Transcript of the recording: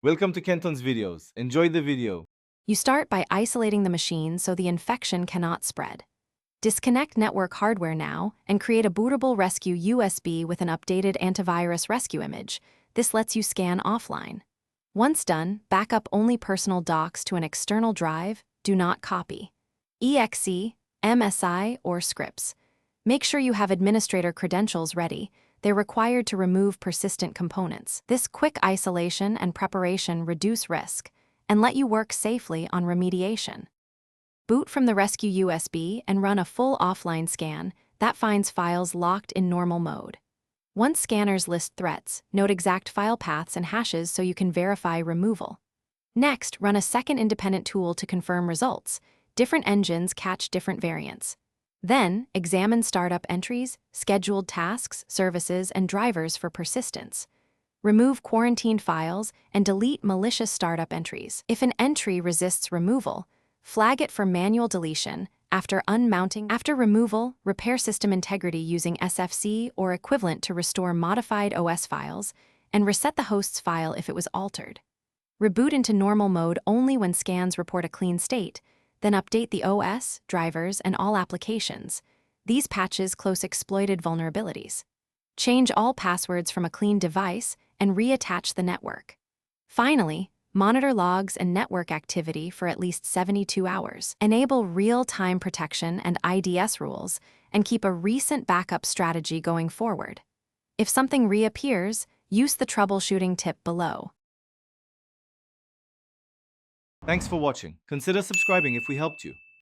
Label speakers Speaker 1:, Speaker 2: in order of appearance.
Speaker 1: Welcome to Kenton's videos. Enjoy the video.
Speaker 2: You start by isolating the machine so the infection cannot spread. Disconnect network hardware now and create a bootable rescue USB with an updated antivirus rescue image. This lets you scan offline. Once done, back up only personal docs to an external drive. Do not copy. EXE, MSI, or scripts. Make sure you have administrator credentials ready. They're required to remove persistent components. This quick isolation and preparation reduce risk and let you work safely on remediation. Boot from the rescue USB and run a full offline scan that finds files locked in normal mode. Once scanners list threats, note exact file paths and hashes so you can verify removal. Next, run a second independent tool to confirm results. Different engines catch different variants. Then, examine startup entries, scheduled tasks, services, and drivers for persistence. Remove quarantined files and delete malicious startup entries. If an entry resists removal, flag it for manual deletion. After unmounting, after removal, repair system integrity using SFC or equivalent to restore modified OS files and reset the host's file if it was altered. Reboot into normal mode only when scans report a clean state, then update the OS, drivers, and all applications. These patches close exploited vulnerabilities. Change all passwords from a clean device and reattach the network. Finally, monitor logs and network activity for at least 72 hours. Enable real-time protection and IDS rules, and keep a recent backup strategy going forward. If something reappears, use the troubleshooting tip below.
Speaker 1: Thanks for watching. Consider subscribing if we helped you.